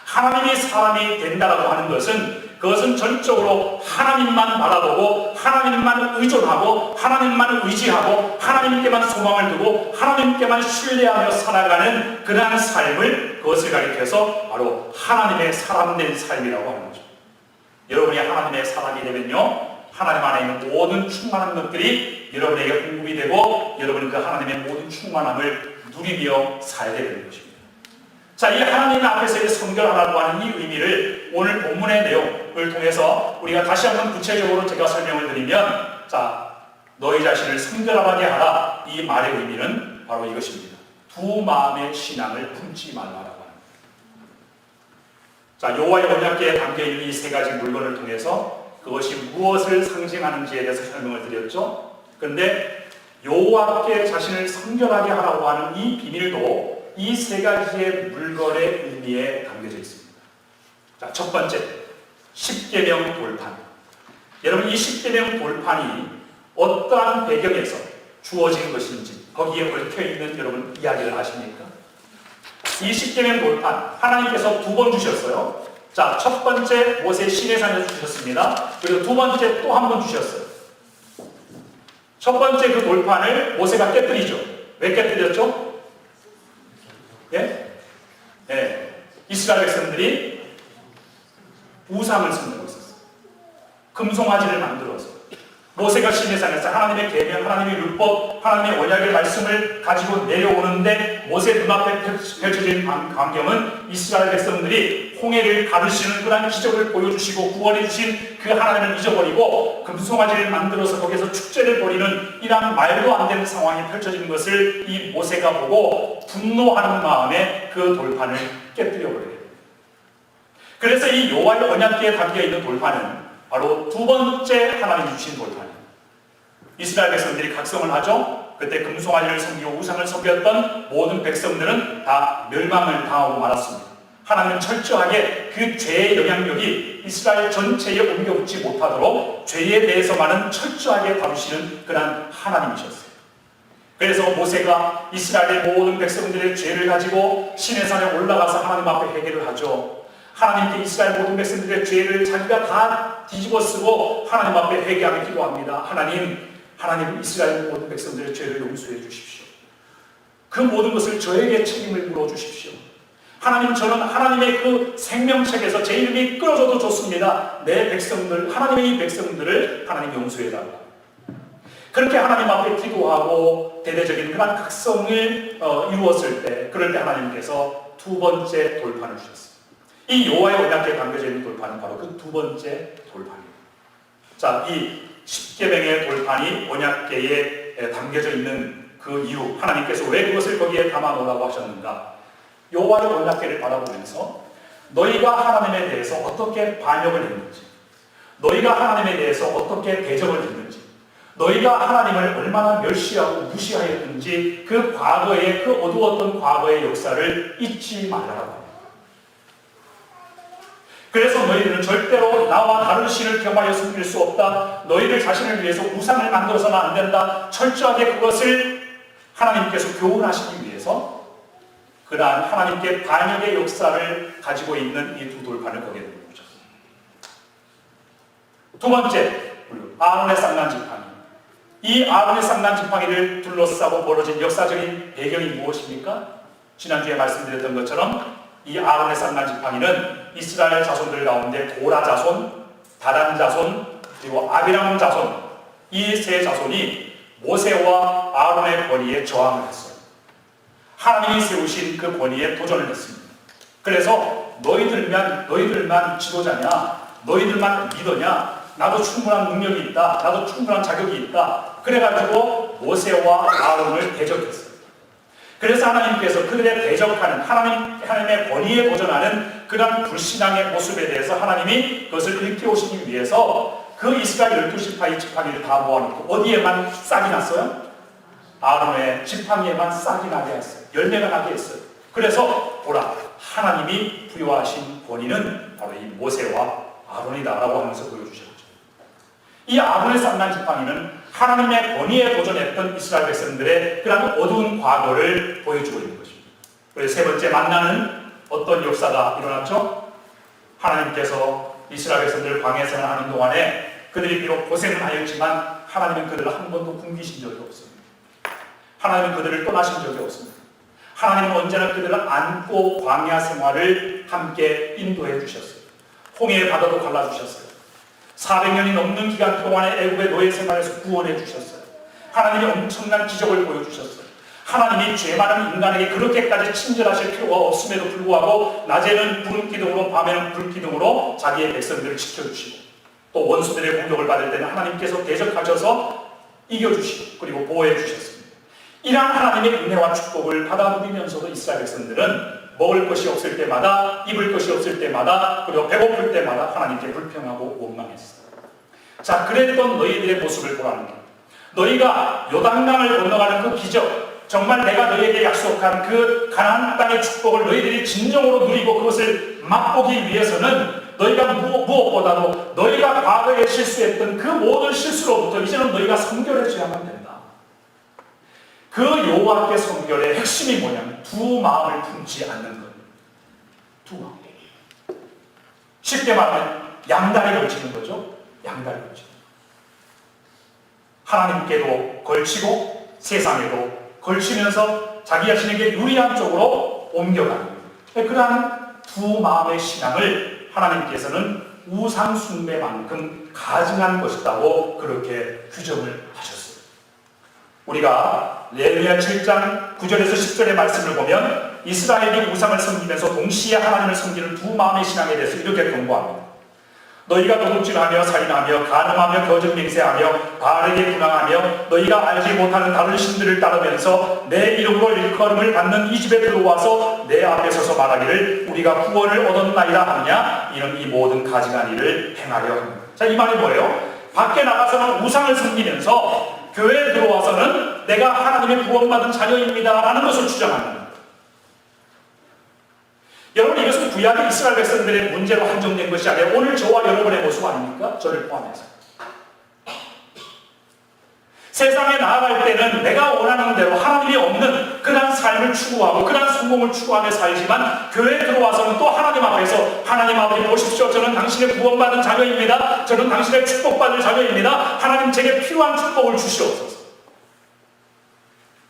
하나님이 사람이 된다라고 하는 것은, 그것은 전적으로 하나님만 바라보고 하나님만 의존하고 하나님만 의지하고 하나님께만 소망을 두고 하나님께만 신뢰하며 살아가는 그러한 삶을, 그것을 가리켜서 바로 하나님의 사람된 삶이라고 하는 거죠. 여러분이 하나님의 사람이 되면요, 하나님 안에 있는 모든 충만한 것들이 여러분에게 공급이 되고 여러분은 그 하나님의 모든 충만함을 누리며 살게 되는 것입니다. 자, 이 하나님 앞에서의 성결하라고 하는 이 의미를 오늘 본문의 내용을 통해서 우리가 다시 한번 구체적으로 제가 설명을 드리면, 자, 너희 자신을 성결하게 하라, 이 말의 의미는 바로 이것입니다. 두 마음의 신앙을 품지 말라라고 합니다. 자, 여호와의 언약궤에 담겨있는 이 세 가지 물건을 통해서 그것이 무엇을 상징하는지에 대해서 설명을 드렸죠. 그런데 여호와께 자신을 성결하게 하라고 하는 이 비밀도 이 세 가지의 물건의 의미에 담겨져 있습니다. 자, 첫 번째, 십계명 돌판. 여러분, 이 십계명 돌판이 어떠한 배경에서 주어진 것인지 거기에 얽혀있는 여러분 이야기를 아십니까? 이 십계명 돌판 하나님께서 두 번 주셨어요. 자, 첫 번째 모세 시내산에서 주셨습니다. 그리고 두 번째 또 한 번 주셨어요. 첫 번째 그 돌판을 모세가 깨뜨리죠. 왜 깨뜨렸죠? 예? 예. 이스라엘 백성들이 우상을 섬기고 있었어요. 금송아지를 만들어서 모세가 시내산에서 하나님의 계명, 하나님의 율법, 하나님의 언약의 말씀을 가지고 내려오는데 모세 눈앞에 펼쳐진 광경은 이스라엘 백성들이 홍해를 가르시는 그런 기적을 보여주시고 구원해 주신 그 하나님을 잊어버리고 금송아지를 만들어서 거기서 축제를 벌이는 이런 말도 안 되는 상황이 펼쳐지는 것을 이 모세가 보고 분노하는 마음에 그 돌판을 깨뜨려버려요. 그래서 이 여호와의 언약궤에 담겨 있는 돌판은 바로 두 번째 하나님이 주신 돌판이에요. 이스라엘 백성들이 각성을 하죠. 그때 금송아지를 섬기고 우상을 섬겼던 모든 백성들은 다 멸망을 당하고 말았습니다. 하나님은 철저하게 그 죄의 영향력이 이스라엘 전체에 옮겨붙지 못하도록 죄에 대해서만은 철저하게 다루시는 그런 하나님이셨어요. 그래서 모세가 이스라엘의 모든 백성들의 죄를 가지고 시내산에 올라가서 하나님 앞에 회개를 하죠. 하나님께 이스라엘 모든 백성들의 죄를 자기가 다 뒤집어 쓰고 하나님 앞에 회개하며 기도합니다. 하나님 이스라엘 모든 백성들의 죄를 용서해 주십시오. 그 모든 것을 저에게 책임을 물어주십시오. 하나님, 저는 하나님의 그 생명책에서 제 이름이 끊어져도 좋습니다. 내 백성들, 하나님의 이 백성들을 하나님 용서해달라. 그렇게 하나님 앞에 기도하고 대대적인 그런 각성을 이루었을 때, 그럴 때 하나님께서 두 번째 돌판을 주셨습니다. 이 여호와의 언약궤에 담겨져 있는 돌판은 바로 그 두 번째 돌판입니다. 자, 이 십계명의 돌판이 언약궤에 담겨져 있는 그 이유, 하나님께서 왜 그것을 거기에 담아 놓으라고 하셨는가? 여호와의 언약궤를 바라보면서 너희가 하나님에 대해서 어떻게 반역을 했는지, 너희가 하나님에 대해서 어떻게 대적을 했는지, 너희가 하나님을 얼마나 멸시하고 무시하였는지 그 과거의, 그 어두웠던 과거의 역사를 잊지 말라고. 그래서 너희들은 절대로 나와 다른 신을 겸하여 섬길 수 없다. 너희들 자신을 위해서 우상을 만들어서는 안 된다. 철저하게 그것을 하나님께서 교훈하시기 위해서 그러한 하나님께 반역의 역사를 가지고 있는 이 두 돌판을 거기에 놓은 거죠. 두 번째, 아론의 쌍난 지팡이. 이 아론의 쌍난 지팡이를 둘러싸고 벌어진 역사적인 배경이 무엇입니까? 지난주에 말씀드렸던 것처럼 이 아론의 쌍난 지팡이는 이스라엘 자손들 가운데 고라 자손, 다단 자손, 그리고 아비람 자손, 이 세 자손이 모세와 아론의 권위에 저항을 했어요. 하나님이 세우신 그 권위에 도전을 했습니다. 그래서 너희들만 지도자냐? 너희들만 리더냐? 나도 충분한 능력이 있다. 나도 충분한 자격이 있다. 그래가지고 모세와 아론을 대적했어요. 그래서 하나님께서 그들의 대적하는 하나님의 권위에 도전하는 그런 불신앙의 모습에 대해서 하나님이 그것을 일깨우시기 위해서 그 이스라엘 12지파의 지팡이를 다 모아놓고 어디에만 싹이 났어요? 아론의 지팡이에만 싹이 나게 했어요. 열매가 나게 했어요. 그래서 보라, 하나님이 부여하신 권위는 바로 이 모세와 아론이다라고 하면서 보여주셨죠. 이 아론의 쌍난 지팡이는 하나님의 권위에 도전했던 이스라엘 백성들의 그런 어두운 과거를 보여주고 있는 것입니다. 그래서 세 번째 만나는 어떤 역사가 일어났죠? 하나님께서 이스라엘 백성들을 광야에 생활하는 동안에 그들이 비록 고생을 하였지만 하나님은 그들을 한 번도 굶기신 적이 없습니다. 하나님은 그들을 떠나신 적이 없습니다. 하나님은 언제나 그들을 안고 광야 생활을 함께 인도해 주셨어요. 홍해의 바다도 갈라주셨어요. 400년이 넘는 기간 동안에 애굽의 노예 생활에서 구원해 주셨어요. 하나님이 엄청난 기적을 보여주셨어요. 하나님이 죄 많은 인간에게 그렇게까지 친절하실 필요가 없음에도 불구하고 낮에는 구름 기둥으로 밤에는 불 기둥으로 자기의 백성들을 지켜주시고 또 원수들의 공격을 받을 때는 하나님께서 대적하셔서 이겨주시고 그리고 보호해 주셨습니다. 이러한 하나님의 은혜와 축복을 받아 누리면서도 이스라엘 백성들은 먹을 것이 없을 때마다, 입을 것이 없을 때마다, 그리고 배고플 때마다 하나님께 불평하고 원망했어요. 자, 그랬던 너희들의 모습을 보라는 것. 너희가 요단강을 건너가는 그 기적, 정말 내가 너희에게 약속한 그 가나안 땅의 축복을 너희들이 진정으로 누리고 그것을 맛보기 위해서는 너희가 무엇보다도 너희가 과거에 실수했던 그 모든 실수로부터 이제는 너희가 성결해져야만 된다. 그 여호와께 성결의 핵심이 뭐냐면 두 마음을 품지 않는 것. 두 마음. 쉽게 말하면 양다리 걸치는 거죠. 양다리 걸치는 거. 하나님께도 걸치고 세상에도 걸치면서 자기 자신에게 유리한 쪽으로 옮겨가는 거예요. 그러한 두 마음의 신앙을 하나님께서는 우상 숭배만큼 가증한 것이라고 그렇게 규정을 하셨어요. 우리가 레위기야 7장 9절에서 10절의 말씀을 보면 이스라엘이 우상을 섬기면서 동시에 하나님을 섬기는 두 마음의 신앙에 대해서 이렇게 경고합니다. 너희가 도둑질하며 살인하며 간음하며 거짓 맹세하며 바알에게 분항하며 너희가 알지 못하는 다른 신들을 따르면서 내 이름으로 일컬음을 받는 이 집에 들어와서 내 앞에 서서 말하기를 우리가 구원을 얻었나이다 하느냐, 이는 이 모든 가증한 일을 행하려 합니다. 자, 이 말이 뭐예요? 밖에 나가서는 우상을 섬기면서 교회에 들어와서는 내가 하나님의 구원받은 자녀입니다 라는 것을 주장합니다. 여러분, 이것은 구약의 이스라엘 백성들의 문제로 한정된 것이 아니라 오늘 저와 여러분의 모습 아닙니까? 저를 포함해서. 세상에 나아갈 때는 내가 원하는 대로 하나님이 없는 그런 삶을 추구하고 그런 성공을 추구하며 살지만 교회에 들어와서는 또 하나님 앞에서 하나님 아버지 보십시오. 저는 당신의 구원받은 자녀입니다. 저는 당신의 축복받을 자녀입니다. 하나님 제게 필요한 축복을 주시옵소서.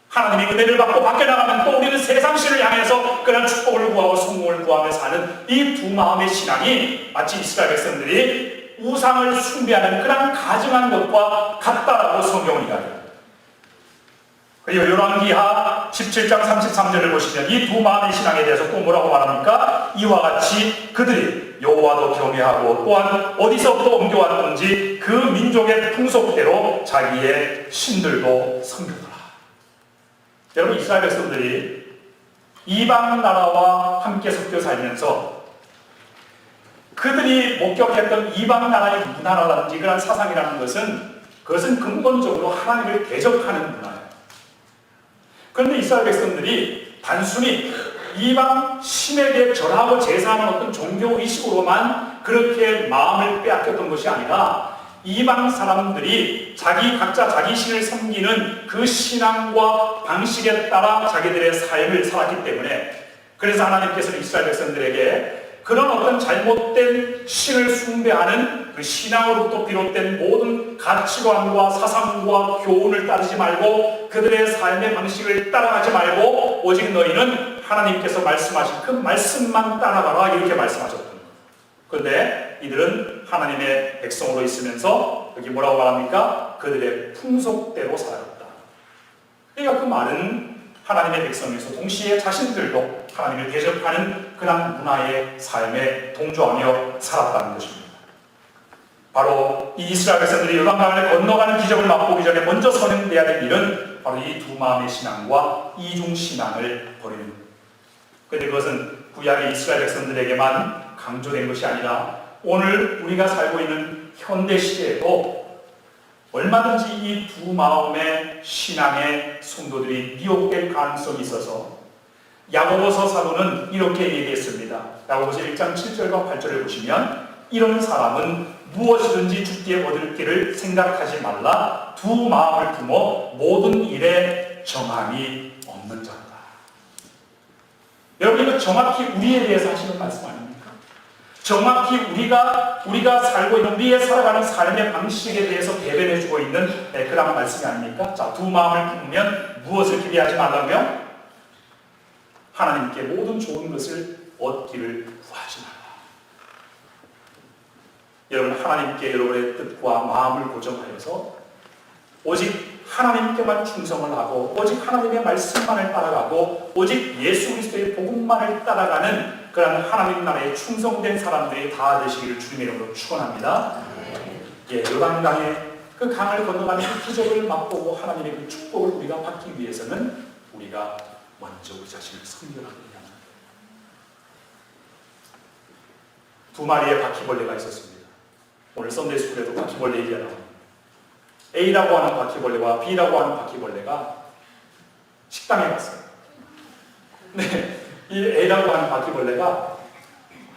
하나님의 은혜를 받고 밖에 나가면 또 우리는 세상신을 향해서 그런 축복을 구하고 성공을 구하며 사는 이 두 마음의 신앙이 마치 이스라엘 백성들이 우상을 숭배하는 그런 가증한 것과 같다라고 성경은 이야기합니다. 그리고 열왕기하 17장 33절을 보시면 이 두 마음의 신앙에 대해서 또 뭐라고 말합니까? 이와 같이 그들이 여호와도 경외하고 또한 어디서부터 옮겨왔던지 그 민족의 풍속대로 자기의 신들도 섬기더라. 여러분, 이스라엘 백성들이 이방 나라와 함께 섞여 살면서 그들이 목격했던 이방 나라의 문화라든지 그런 사상이라는 그것은 근본적으로 하나님을 대적하는 문화예요. 그런데 이스라엘 백성들이 단순히 이방 신에게 절하고 제사하는 어떤 종교의식으로만 그렇게 마음을 빼앗겼던 것이 아니라 이방 사람들이 각자 자기 신을 섬기는 그 신앙과 방식에 따라 자기들의 삶을 살았기 때문에, 그래서 하나님께서는 이스라엘 백성들에게 그런 어떤 잘못된 신을 숭배하는 그 신앙으로부터 비롯된 모든 가치관과 사상과 교훈을 따르지 말고 그들의 삶의 방식을 따라가지 말고 오직 너희는 하나님께서 말씀하신 그 말씀만 따라가라, 이렇게 말씀하셨던 거예요. 그런데 이들은 하나님의 백성으로 있으면서 여기 뭐라고 말합니까? 그들의 풍속대로 살았다. 그러니까 그 말은 하나님의 백성에서 동시에 자신들도 하나님을 대적하는 그런 문화의 삶에 동조하며 살았다는 것입니다. 바로 이 이스라엘 백성들이 요단강을 건너가는 기적을 맛보기 전에 먼저 선행돼야 될 일은 바로 이 두 마음의 신앙과 이중신앙을 버리는 것. 그런데 그것은 구약의 이스라엘 백성들에게만 강조된 것이 아니라 오늘 우리가 살고 있는 현대 시대에도 얼마든지 이 두 마음의 신앙의 성도들이 미혹될 가능성이 있어서 야고보서 사도는 이렇게 얘기했습니다. 야고보서 1장 7절과 8절을 보시면 이런 사람은 무엇이든지 주께 얻을 길을 생각하지 말라. 두 마음을 품어 모든 일에 정함이 없는 자다. 여러분, 이거 정확히 우리에 대해서 하시는 말씀 아닙니까? 정확히 우리가 살고 있는, 우리의 살아가는 삶의 방식에 대해서 대변해주고 있는 그런 말씀이 아닙니까? 자, 두 마음을 품으면 무엇을 기대하지 말라고요? 하나님께 모든 좋은 것을 얻기를 구하지 말라. 여러분, 하나님께 여러분의 뜻과 마음을 고정하여서 오직 하나님께만 충성을 하고 오직 하나님의 말씀만을 따라가고 오직 예수 그리스도의 복음만을 따라가는 그런 하나님 나라에 충성된 사람들이 다 되시기를 주님의 이름으로 축원합니다. 요단강에 그 강을 건너가는 그 기적을 맛보고 하나님의 그 축복을 우리가 받기 위해서는 우리가 먼저 우리 자신을 섬겨라고 합니다. 두 마리의 바퀴벌레가 있었습니다. 오늘 썬데이스쿨에도 바퀴벌레 얘기가 나옵니다. A라고 하는 바퀴벌레와 B라고 하는 바퀴벌레가 식당에 갔어요. 근데 이 A라고 하는 바퀴벌레가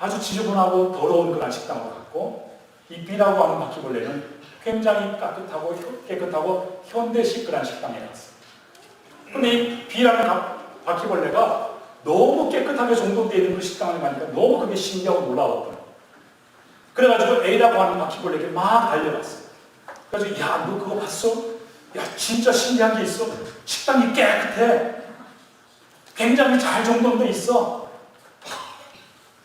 아주 지저분하고 더러운 그런 식당으로 갔고, 이 B라고 하는 바퀴벌레는 굉장히 깨끗하고 현대식 그런 식당에 갔어요. 근데 이 B라는 바퀴벌레가 너무 깨끗하게 정돈되어 있는 그 식당에 가니까 너무 그게 신기하고 놀라웠더라고요. 그래가지고 A라고 하는 바퀴벌레에게 막 달려갔어요. 그래서 야, 너 그거 봤어? 야, 진짜 신기한 게 있어. 식당이 깨끗해. 굉장히 잘 정돈돼 있어.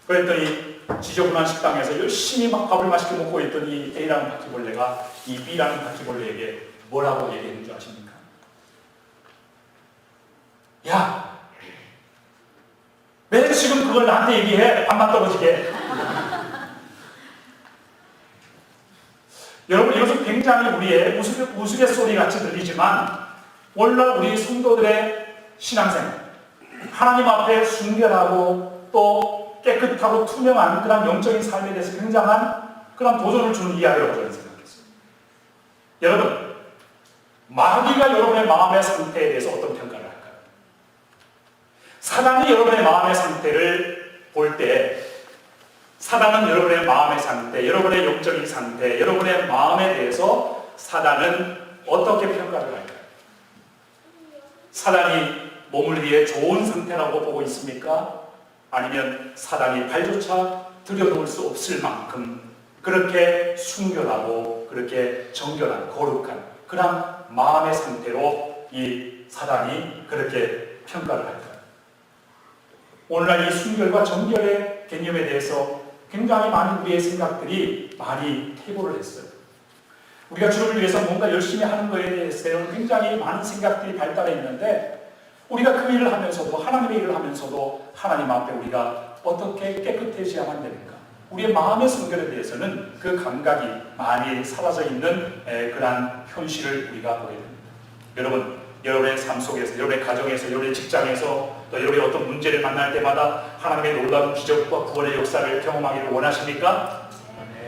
그랬더니 지저분한 식당에서 열심히 막 밥을 맛있게 먹고 있던 이 A라는 바퀴벌레가 이 B라는 바퀴벌레에게 뭐라고 얘기했는 줄 아십니까? 야, 왜 지금 그걸 나한테 얘기해? 밥맛 떨어지게. 여러분, 이것은 굉장히 우리의 우스갯소리 같이 들리지만 원래 우리 성도들의 신앙생활, 하나님 앞에 순결하고 또 깨끗하고 투명한 그런 영적인 삶에 대해서 굉장한 그런 도전을 주는 이야기라고 저는 생각했어요. 여러분, 마귀가 여러분의 마음의 상태에 대해서 어떤 평가를 할까요? 사단이 여러분의 마음의 상태를 볼 때, 사단은 여러분의 마음의 상태, 여러분의 영적인 상태, 여러분의 마음에 대해서 사단은 어떻게 평가를 할까요? 사단이 몸을 위해 좋은 상태라고 보고 있습니까? 아니면 사단이 발조차 들여놓을 수 없을 만큼 그렇게 순결하고 그렇게 정결한 거룩한 그런 마음의 상태로 이 사단이 그렇게 평가를 할까요? 오늘날 이 순결과 정결의 개념에 대해서 굉장히 많은 우리의 생각들이 많이 퇴보를 했어요. 우리가 주를 위해서 뭔가 열심히 하는 것에 대해서 굉장히 많은 생각들이 발달해 있는데, 우리가 그 일을 하면서도, 하나님의 일을 하면서도 하나님 앞에 우리가 어떻게 깨끗해져야만 되는가? 우리의 마음의 성결에 대해서는 그 감각이 많이 사라져 있는 그러한 현실을 우리가 보게 됩니다. 여러분, 여러분의 삶 속에서, 여러분의 가정에서, 여러분의 직장에서, 또 여러분이 어떤 문제를 만날 때마다 하나님의 놀라운 기적과 구원의 역사를 경험하기를 원하십니까?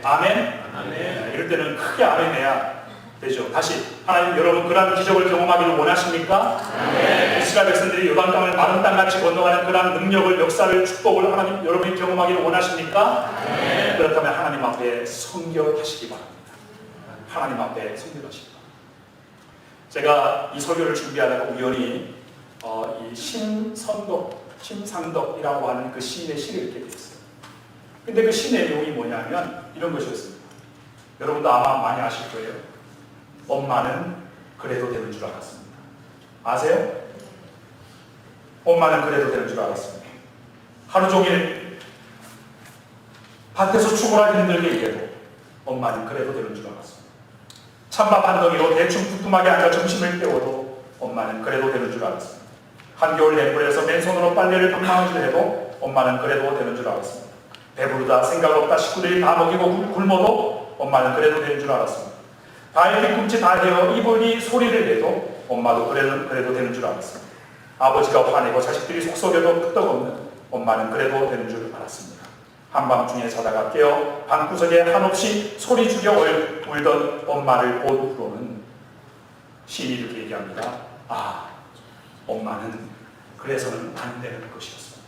아멘? 아멘. 이럴 때는 크게 아멘해야 되죠. 다시, 하나님, 여러분 그러한 기적을 경험하기를 원하십니까? 아멘. 이스라엘 백성들이 요단강을 마른 땅같이 건너가는 그러한 능력을, 역사를, 축복을 하나님, 여러분이 경험하기를 원하십니까? 아멘. 그렇다면 하나님 앞에 성결하시기 바랍니다. 하나님 앞에 성결하시기 바랍니다. 제가 이 설교를 준비하다가 우연히 이 심상덕이라고 하는 그 시인의 시를 읽게 됐어요. 근데 그 시 내용이 뭐냐면 이런 것이었습니다. 여러분도 아마 많이 아실 거예요. 엄마는 그래도 되는 줄 알았습니다. 아세요? 엄마는 그래도 되는 줄 알았습니다. 하루 종일 밭에서 축구를 힘들게 일해도 엄마는 그래도 되는 줄 알았습니다. 찬밥 한 덩이로 대충 부뚜막에 앉아 점심을 때워도 엄마는 그래도 되는 줄 알았습니다. 한겨울 냇물에서 맨손으로 빨래를 방망이질 해도 엄마는 그래도 되는 줄 알았습니다. 배부르다, 생각 없다, 식구들이 다 먹이고 굶어도 엄마는 그래도 되는 줄 알았습니다. 발 뒤꿈치 다 대어 이불이 소리를 내도 엄마도 그래도 되는 줄 알았습니다. 아버지가 화내고 자식들이 속썩여도 끄떡없는 엄마는 그래도 되는 줄 알았습니다. 한밤중에 자다가 깨어 방구석에 한없이 소리 죽여 울던 엄마를 본 후로는 시인이 이렇게 얘기합니다. 아, 엄마는 그래서는 안 되는 것이었습니다.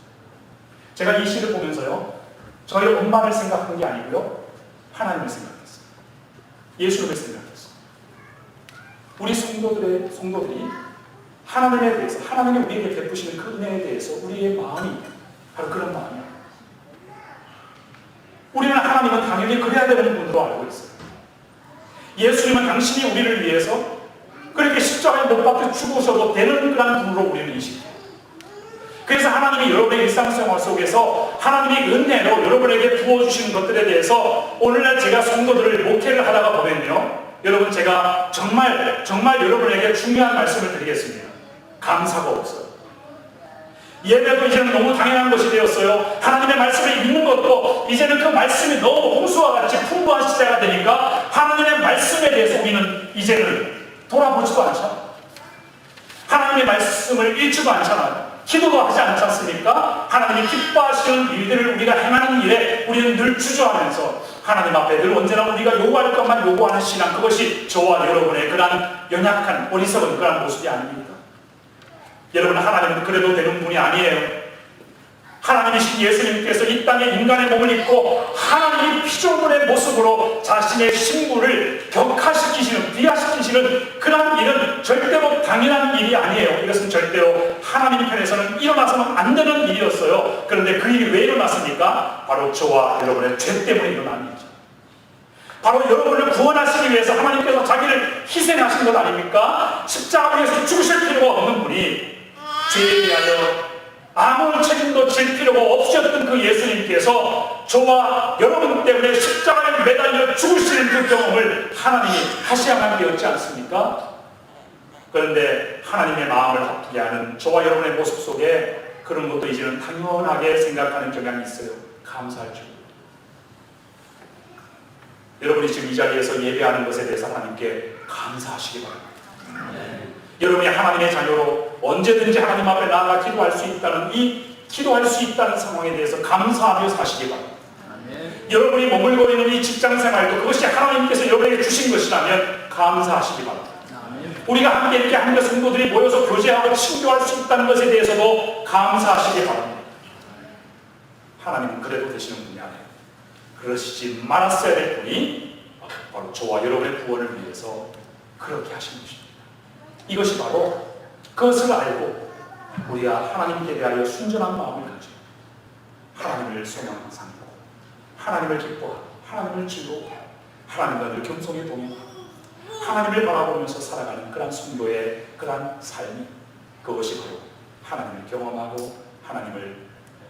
제가 이 시를 보면서요, 저희 엄마를 생각한 게 아니고요, 하나님을 생각했어요. 예수님을 생각했어요. 우리 성도들이 하나님에 대해서, 하나님이 우리에게 베푸시는 그 은혜에 대해서 우리의 마음이 바로 그런 마음이에요. 우리는 하나님은 당연히 그래야 되는 분으로 알고 있어요. 예수님은 당신이 우리를 위해서 그렇게 십자가에 못 박혀 죽으셔도 되는 그런 분으로 우리는 인식해요. 그래서 하나님이 여러분의 일상생활 속에서 하나님이 은혜로 여러분에게 부어주시는 것들에 대해서 오늘날 제가 성도들을 목회를 하다가 보면요, 여러분, 제가 정말 여러분에게 중요한 말씀을 드리겠습니다. 감사가 없어요. 예배도 이제는 너무 당연한 것이 되었어요. 하나님의 말씀을 읽는 것도 이제는 그 말씀이 너무 홍수와 같이 풍부한 시대가 되니까 하나님의 말씀에 대해서 우리는 이제는 돌아보지도 않잖아요. 하나님의 말씀을 읽지도 않잖아요. 기도도 하지 않지 않습니까? 하나님이 기뻐하시는 일들을 우리가 행하는 일에 우리는 늘 주저하면서 하나님 앞에 늘 언제나 우리가 요구할 것만 요구하는 신앙, 그것이 저와 여러분의 그러한 연약한 어리석은 그러한 모습이 아닙니까? 여러분, 하나님은 그래도 되는 분이 아니에요. 하나님이신 예수님께서 이 땅에 인간의 몸을 입고 하나님이 피조물의 모습으로 자신의 신분을 격화시키시는, 비하시키시는 그런 일은 절대로 당연한 일이 아니에요. 이것은 절대로 하나님 편에서는 일어나서는 안 되는 일이었어요. 그런데 그 일이 왜 일어났습니까? 바로 저와 여러분의 죄 때문에 일어난 일이죠. 바로 여러분을 구원하시기 위해서 하나님께서 자기를 희생하신 것 아닙니까? 십자가 위에서 죽으실 필요가 없는 분이 죄에 대하여 아무 책임도 질 필요가 없으셨던 그 예수님께서 저와 여러분 때문에 십자가에 매달려 죽으시는 그 경험을 하나님이 하셔야만 되었지 않습니까? 그런데 하나님의 마음을 아프게 하는 저와 여러분의 모습 속에 그런 것도 이제는 당연하게 생각하는 경향이 있어요. 감사할 줄. 여러분이 지금 이 자리에서 예배하는 것에 대해서 하나님께 감사하시기 바랍니다. 여러분이 하나님의 자녀로 언제든지 하나님 앞에 나아가 기도할 수 있다는 기도할 수 있다는 상황에 대해서 감사하며 사시기 바랍니다. 여러분이 머물고 있는 이 직장 생활도 그것이 하나님께서 여러분에게 주신 것이라면 감사하시기 바랍니다. 우리가 함께 이렇게 한몇 성도들이 모여서 교제하고 친교할 수 있다는 것에 대해서도 감사하시기 바랍니다. 하나님은 그래도 되시는 분이 아니에요. 그러시지 말았어야 될 분이 바로 저와 여러분의 구원을 위해서 그렇게 하신 것입니다. 이것이 바로 그것을 알고 우리가 하나님께 대하여 순전한 마음을 가지고 하나님을 소망 삼고 하나님을 기뻐하고 하나님을 즐거워하고 하나님과 늘 겸손히 동행하고 하나님을 바라보면서 살아가는 그런 성도의 그런 삶이, 그것이 바로 하나님을 경험하고 하나님을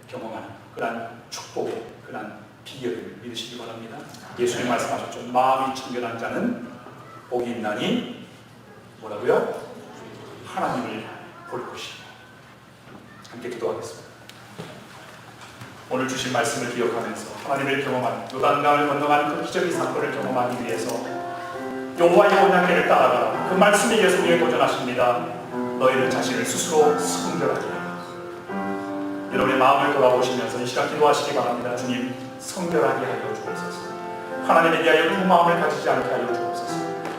경험하는 그런 축복의 그런 비결을 믿으시기 바랍니다. 예수님 말씀하셨죠. 마음이 청결한 자는 복이 있나니 뭐라고요? 하나님을 볼 것이다. 함께 기도하겠습니다. 오늘 주신 말씀을 기억하면서 하나님을 경험하는, 요단강을 건너가는 그 기적의 사건을 경험하기 위해서 여호와의 언약궤를 따라가라. 그 말씀이 예수님에 도전하십니다. 너희는 자신을 스스로 성결하게 하라. 여러분의 마음을 돌아보시면서 이 시간 기도하시기 바랍니다. 주님, 성결하게 하여 주옵소서. 하나님에 대하여 그 마음을 가지지 않게 하여 주옵소서.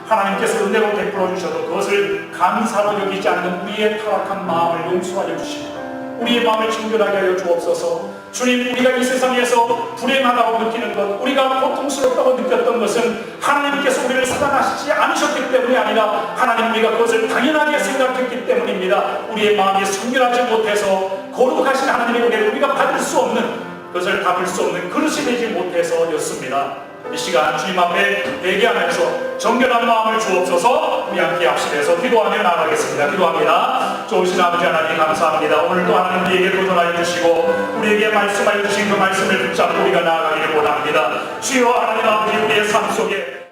하나님께서 은혜로 베풀어 주셔도 그것을 감사로 여기지 않는 우리의 타락한 마음을 용서하여 주시고 우리의 마음을 청결하게 하여 주옵소서. 주님, 우리가 이 세상에서 불행하다고 느끼는 것, 우리가 고통스럽다고 느꼈던 것은 하나님께서 우리를 사랑하시지 않으셨기 때문이 아니라 하나님, 우리가 그것을 당연하게 생각했기 때문입니다. 우리의 마음이 성결하지 못해서 거룩하신 하나님의 은혜를 우리가 받을 수 없는, 그것을 담을 수 없는 그릇이 되지 못해서였습니다. 이 시간 주님 앞에 회개하면서 정결한 마음을 주옵소서. 우리 함께 합심해서 기도하며 나아가겠습니다. 기도합니다. 좋으신 아버지 하나님, 감사합니다. 오늘도 하나님 우리에게 도전하여 주시고 우리에게 말씀하여 주신 그 말씀을 붙잡고 우리가 나아가기를 원합니다. 주여 하나님 아버지, 우리의 삶 속에